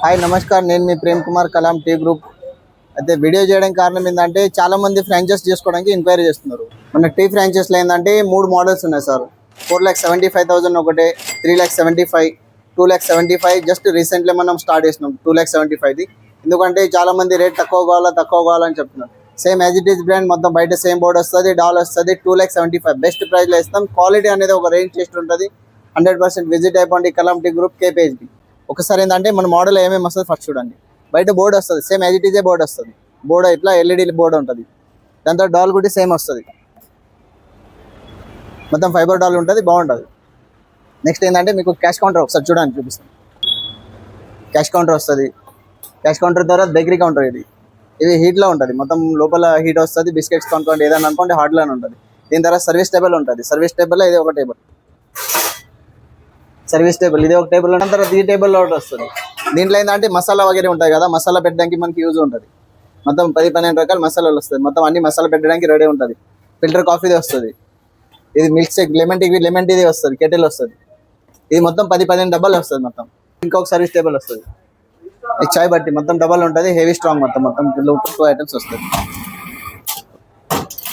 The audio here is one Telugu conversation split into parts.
హాయ్ నమస్కారం, నేను మీ ప్రేమ్ కుమార్ కలాం టీ గ్రూప్. అయితే వీడియో చేయడానికి కారణం ఏంటంటే చాలా మంది ఫ్రాంచైజ్ చేసుకోవడానికి ఎంక్వైరీ చేస్తున్నారు. మన టీ ఫ్రాంచైజ్లో ఏంటంటే 3 మోడల్స్ ఉన్నాయి సార్. 4,75,000 ఒకటే, 3,75,000, 2,75,000. జస్ట్ రీసెంట్లీ మనం స్టార్ట్ చేసినాం 2,75,000ది. ఎందుకంటే చాలా మంది రేట్ తక్కువ కావాలని చెప్తున్నారు. Same as it is brand, మొత్తం బయట సేమ్ బోర్డ్ వస్తుంది, డాల్ వస్తుంది. 2,75,000 బెస్ట్ ప్రైస్లో ఇస్తాం. క్వాలిటీ అనేది ఒక రేంజ్ టెస్ట్ ఉంటుంది. 100% విజిట్ అయిపోండి కలాం టీ గ్రూప్ KPHB. ఒకసారి ఏంటంటే మన మోడల్ ఏమేమి వస్తుంది ఫస్ట్ చూడండి. బయట బోర్డు వస్తుంది, same as it EJ board వస్తుంది. బోర్డు ఇట్లా LED బోర్డు ఉంటుంది. దాంతో డాల్ కూడా సేమ్ వస్తుంది, మొత్తం ఫైబర్ డాల్ ఉంటుంది, బాగుంటుంది. నెక్స్ట్ ఏంటంటే మీకు క్యాష్ కౌంటర్ ఒకసారి చూడండి, చూపిస్తాను. క్యాష్ కౌంటర్ వస్తుంది. క్యాష్ కౌంటర్ ద్వారా బేకరీ కౌంటర్ ఇది హీట్లో ఉంటుంది, మొత్తం లోపల హీట్ వస్తుంది. బిస్కెట్స్ కొనుక్కోండి, ఏదైనా అనుకోండి హాట్లోనే ఉంటుంది. దీని ద్వారా సర్వీస్ టేబుల్ ఉంటుంది. సర్వీస్ టేబుల్లో ఇది ఒక టేబుల్, సర్వీస్ టేబుల్ ఇది ఒక టేబుల్ ఉన్న తర్వాత ఈ టేబుల్లో ఒకటి వస్తుంది. దీంట్లో ఏంటంటే మసాలా వగేరే ఉంటాయి కదా, మసాలా పెట్టడానికి మనకి యూజ్ ఉంటుంది. మొత్తం 10-12 రకాల మసాలాలు వస్తుంది. మొత్తం అన్ని మసాలా పెట్టడానికి రెడీ ఉంటుంది. ఫిల్టర్ కాఫీది వస్తుంది. ఇది మిల్క్ షేక్ లెమన్ టీది వస్తుంది, కెటిల్ వస్తుంది. ఇది మొత్తం 10-15 డబ్బాలు వస్తుంది. మొత్తం ఇంకొక సర్వీస్ టేబుల్ వస్తుంది. ఇది చాయ్ బట్టి మొత్తం డబ్బాలు ఉంటుంది, హెవీ స్ట్రాంగ్. మొత్తం 2 ఐటమ్స్ వస్తుంది.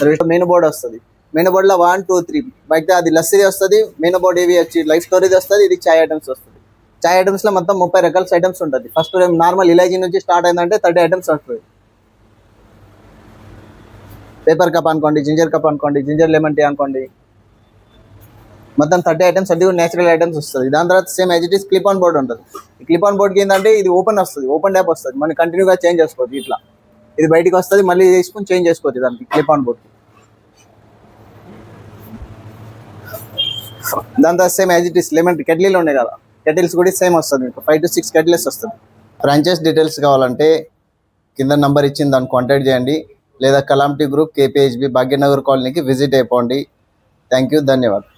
సర్వీస్ మెనూ బోర్డ్ వస్తుంది. మెనూ బోర్డులో 1, 2, 3 బయట అది లస్సీది వస్తుంది. మెనూ బోర్డ్ ఇవి వచ్చి లైఫ్ స్టోరీది వస్తుంది. ఇది చాయ్ ఐటమ్స్ వస్తుంది. చాయ్ ఐటమ్స్లో మొత్తం 30 రకాల ఐటమ్స్ ఉంటుంది. ఫస్ట్ నార్మల్ ఇలాచీ నుంచి స్టార్ట్ అయిందంటే 30 ఐటమ్స్ వస్తుంది. పేపర్ కప్ అనుకోండి, జింజర్ కప్ అనుకోండి, జింజర్ లెమన్ టీ అనుకోండి, మొత్తం 30 ఐటమ్స్. అది కూడా నేచురల్ ఐటమ్స్ వస్తుంది. దాని తర్వాత same as it is clip on board ఉంటుంది. ఈ క్లిప్ ఆన్ బోర్డ్కి ఏంటంటే ఇది ఓపెన్ వస్తుంది, ఓపెన్ ట్యాప్ వస్తుంది. మనం కంటిన్యూగా చేంజ్ చేసుకోవచ్చు. ఇట్లా ఇది బయటికి వస్తుంది, మళ్ళీ తీసుకుని చేంజ్ చేసుకోవచ్చు దానికి క్లిప్ ఆన్ బోర్డ్కి. దాని తర్వాత same as it is lemon kettle ఉన్నాయి కదా, కెటిల్స్ కూడా సేమ్ వస్తుంది. మీకు 5 to 6 కెటిల్స్ వస్తుంది. ఫ్రాంచైజ్ డీటెయిల్స్ కావాలంటే కింద నంబర్ ఇచ్చింది, దాన్ని కాంటాక్ట్ చేయండి. లేదా Kalam tea group KPHB Bhagyanagar కాలనీకి విజిట్ అయిపోండి. థ్యాంక్ యూ, ధన్యవాదాలు.